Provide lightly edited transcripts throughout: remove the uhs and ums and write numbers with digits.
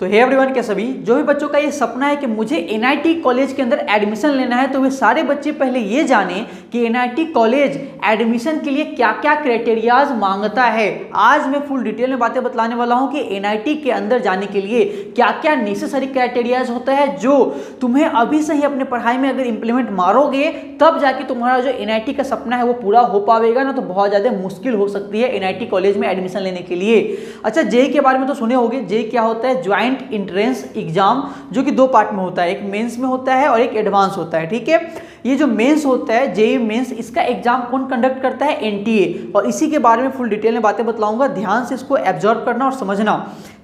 तो hey everyone, क्या सभी जो भी बच्चों का ये सपना है कि मुझे एनआईटी कॉलेज के अंदर एडमिशन लेना है, तो वे सारे बच्चे पहले ये जाने कि एनआईटी कॉलेज एडमिशन के लिए क्या क्या क्राइटेरियाज मांगता है। आज मैं फुल डिटेल में बातें बतलाने वाला हूं कि एनआईटी के अंदर जाने के लिए क्या क्या नेसेसरी क्राइटेरियाज होता है, जो तुम्हें अभी से ही अपने पढ़ाई में अगर इंप्लीमेंट मारोगे तब जाके तुम्हारा जो एनआईटी का सपना है वो पूरा हो पाएगा, ना तो बहुत ज़्यादा मुश्किल हो सकती है एनआईटी कॉलेज में एडमिशन लेने के लिए। अच्छा, जेई के बारे में तो सुने होंगे। जेई क्या होता है? ज्वाइंट एंट्रेंस एग्जाम, जो कि दो पार्ट में होता है, एक मेंस में होता है और एक एडवांस होता है। ठीक है, ये जो मेंस होता है, जेई मेंस, इसका एग्जाम कौन कंडक्ट करता है? एनटीए। और इसी के बारे में फुल डिटेल में बातें बतलाऊंगा, ध्यान से इसको एब्जॉर्व करना और समझना।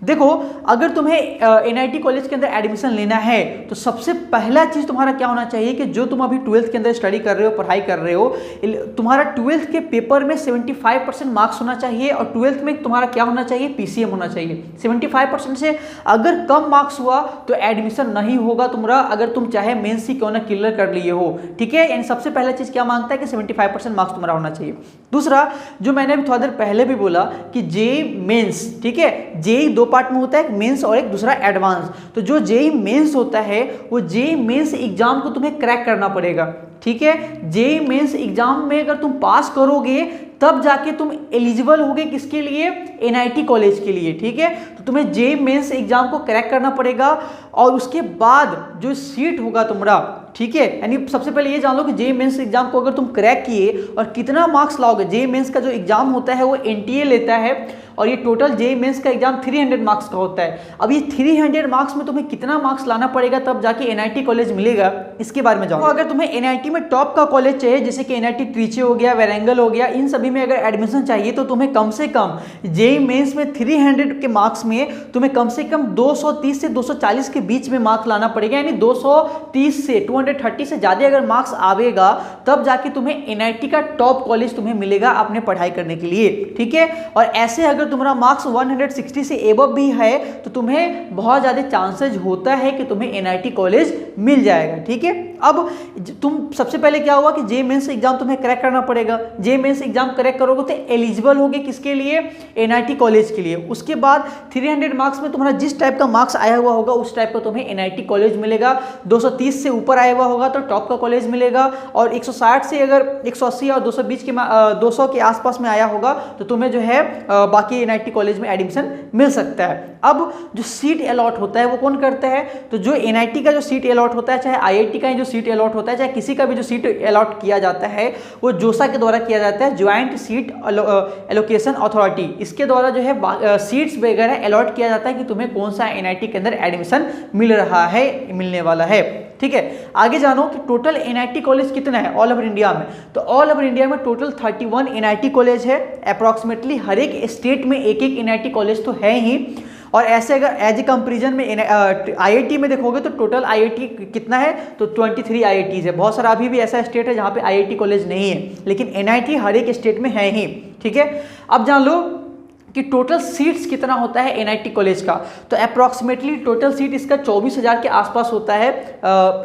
देखो, अगर तुम्हें एनआईटी कॉलेज के अंदर एडमिशन लेना है तो सबसे पहला चीज तुम्हारा क्या होना चाहिए कि जो तुम अभी 12th के अंदर स्टडी कर रहे हो, पढ़ाई कर रहे हो, तुम्हारा 12th के पेपर में 75% मार्क्स होना चाहिए। और 12th में तुम्हारा क्या होना चाहिए? पीसीएम होना चाहिए। 75% से अगर कम मार्क्स हुआ तो एडमिशन नहीं होगा तुम्हारा, अगर तुम चाहे मेंस ही क्यों ना क्लियर कर लिए हो। ठीक है, यानी सबसे पहला चीज क्या मांगता है कि 75% मार्क्स तुम्हारा होना चाहिए। दूसरा, जो मैंने अभी थोड़ा देर पहले भी बोला कि जेई मेंस, ठीक है, जेई दो पार्ट में होता है, एक मेंस और एक दूसरा एडवांस। तो जो जेई मेंस होता है वो जेई मेंस एग्जाम को तुम्हें क्रैक करना पड़ेगा। ठीक है, जेई मेंस एग्जाम में अगर तुम पास करोगे तब जाके तुम एलिजिबल होगे किसके लिए? एनआईटी कॉलेज के लिए। ठीक है, तो तुम्हें जेई मेंस एग्जाम को क्रैक करना पड़ेगा और उसके बाद जो सीट होगा तुम्हारा, ठीक है, यानी सबसे पहले ये जान लो कि जेई मेंस एग्जाम को अगर तुम क्रैक किए और कितना मार्क्स लाओगे। जेई मेंस का जो एग्जाम होता है वो एनटीए लेता है और ये टोटल जेई मेंस का एग्जाम 300 मार्क्स का होता है। अब ये 300 मार्क्स में तुम्हें कितना मार्क्स लाना पड़ेगा तब जाके एनआईटी कॉलेज मिलेगा, इसके बारे में जानो। तो अगर तुम्हें एनआईटी में टॉप का कॉलेज चाहिए, जैसे कि एनआईटी ट्रिची हो गया, वारंगल हो गया, इन सभी में अगर एडमिशन चाहिए तो तुम्हें कम से कम जेई मेंस में 300 के मार्क्स में तुम्हें कम से कम 230 से 240 के बीच में मार्क्स लाना पड़ेगा। यानी 230 से 230 से ज्यादा अगर मार्क्स आवेगा तब जाके तुम्हें एनआईटी का टॉप कॉलेज तुम्हें मिलेगा अपने पढ़ाई करने के लिए। ठीक है, और ऐसे अगर तुम्हारा मार्क्स 160 से एबव भी है तो तुम्हें बहुत ज्यादा चांसेस होता है कि तुम्हें एनआईटी कॉलेज मिल जाएगा। ठीक है, अब तुम सबसे पहले क्या हुआ कि जेई मेंस एग्जाम तुम्हें क्रैक करना पड़ेगा। जेई मेंस एग्जाम क्रैक करोगे तो एलिजिबल होगे किसके लिए? एनआईटी कॉलेज के लिए। उसके बाद 300 मार्क्स में तुम्हारा जिस टाइप का मार्क्स आया हुआ होगा उस टाइप का तुम्हें एनआईटी कॉलेज मिलेगा। 230 से ऊपर आया हुआ होगा तो टॉप का कॉलेज मिलेगा, और 160 से अगर 180 और 220 के 200 के आसपास में आया होगा तो तुम्हें जो है बाकी एनआईटी कॉलेज में एडमिशन मिल सकता है। अब जो सीट अलॉट होता है वो कौन करता है? तो जो एनआईटी का जो सीट अलॉट होता है, चाहे आईआईटी का जो सीट अलॉट होता है, चाहे किसी का भी जो सीट अलॉट किया जाता है, वो जोसा के द्वारा किया जाता है, ज्वाइंट सीट एलोकेशन अथॉरिटी। इसके द्वारा जो है सीट्स वगैरह अलॉट किया जाता है कि तुम्हें कौन सा एनआईटी के अंदर एडमिशन मिल रहा है, मिलने वाला है। ठीक है, आगे जानो कि टोटल एनआईटी कॉलेज कितना है ऑल ओवर इंडिया में। तो ऑल ओवर इंडिया में टोटल 31 एनआईटी कॉलेज है। अप्रॉक्सीमेटली हर एक स्टेट में एक एक एनआईटी कॉलेज तो है ही। और ऐसे अगर एज ए कंपेरिजन में आईआईटी में देखोगे तो टोटल आईआईटी कितना है? तो 23 आईआईटीज है। बहुत सारा अभी भी ऐसा स्टेट है जहाँ पे आईआईटी कॉलेज नहीं है, लेकिन एनआईटी हर एक स्टेट में है ही। ठीक है, अब जान लो कि टोटल सीट्स कितना होता है एनआईटी कॉलेज का। तो अप्रॉक्सीमेटली टोटल सीट इसका 24,000 के आसपास होता है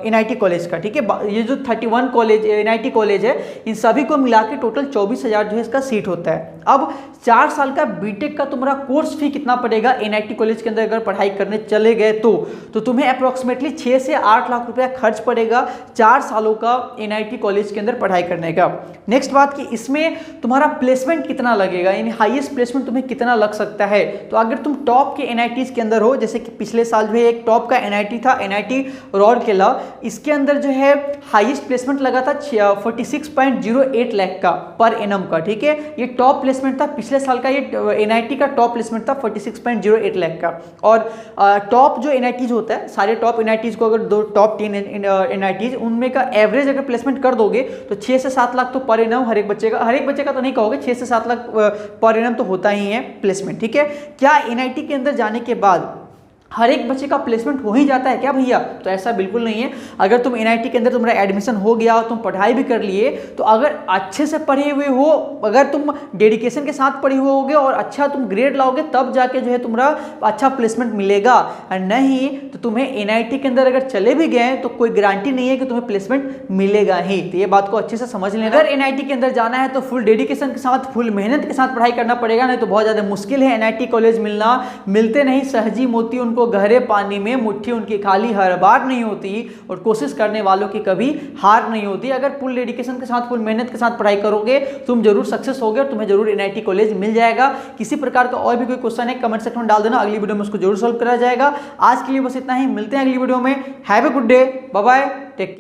एनआईटी कॉलेज का। ठीक है, ये जो 31 कॉलेज एनआईटी कॉलेज है, इन सभी को मिला के टोटल 24,000 जो है इसका सीट होता है। अब 4 साल का बीटेक का तुम्हारा कोर्स फी कितना पड़ेगा एनआईटी कॉलेज के अंदर अगर पढ़ाई करने चले गए तो तुम्हें अप्रॉक्सीमेटली 6 से 8 लाख रुपया खर्च पड़ेगा 4 सालों का एनआईटी कॉलेज के अंदर पढ़ाई करने का। नेक्स्ट बात कि इसमें तुम्हारा प्लेसमेंट कितना लगेगा, यानी हाईएस्ट प्लेसमेंट तुम्हें कितना लग सकता है। तो अगर तुम टॉप के एनआईटीज के अंदर हो, जैसे कि पिछले साल जो है एक टॉप का एनआईटी था, एनआईटी रौरकेला, इसके अंदर जो है हाईएस्ट प्लेसमेंट लगा था 46.08 लाख का पर एनम का। ठीक है, ये टॉप प्लेसमेंट था पिछले साल का, ये एनआईटी का टॉप प्लेसमेंट था 46.08 लाख का। और टॉप जो एनआईटीज होता है, सारे टॉप एनआईटीज को अगर दो टॉप 10 एनआईटीज उनमें का एवरेज अगर प्लेसमेंट कर दोगे तो 6 से 7 लाख तो पर एनम हर एक बच्चे का तो नहीं कहोगे, 6 से 7 लाख पर एनम तो होता ही है प्लेसमेंट। ठीक है, क्या एनआईटी के अंदर जाने के बाद हर एक बच्चे का प्लेसमेंट हो ही जाता है क्या भैया? तो ऐसा बिल्कुल नहीं है। अगर तुम एनआईटी के अंदर तुम्हारा एडमिशन हो गया, तुम पढ़ाई भी कर लिए, तो अगर अच्छे से पढ़े हुए हो, अगर तुम डेडिकेशन के साथ पढ़े हुए होगे और अच्छा तुम ग्रेड लाओगे तब जाके जो है तुम्हारा अच्छा प्लेसमेंट मिलेगा। और नहीं तो तुम्हें एनआईटी के अंदर अगर चले भी गए तो कोई गारंटी नहीं है कि तुम्हें प्लेसमेंट मिलेगा ही। तो ये बात को अच्छे से समझ लेना। अगर एनआईटी के अंदर जाना है तो फुल डेडिकेशन के साथ, फुल मेहनत के साथ पढ़ाई करना पड़ेगा, नहीं तो बहुत ज़्यादा मुश्किल है एनआईटी कॉलेज मिलना। मिलते नहीं, सहजी मोती उनको वो गहरे पानी में मुट्ठी उनकी खाली हर बार नहीं होती, और कोशिश करने वालों की कभी हार नहीं होती। अगर फुल डेडिकेशन के साथ, फुल मेहनत के साथ पढ़ाई करोगे तुम जरूर सक्सेस होगे और तुम्हें जरूर एनआईटी कॉलेज मिल जाएगा। किसी प्रकार का और भी कोई क्वेश्चन है कमेंट सेक्शन में डाल देना, अगली वीडियो में उसको जरूर सॉल्व करा जाएगा। आज के लिए बस इतना ही, मिलते हैं अगली वीडियो में। Have a good day, bye bye, take care.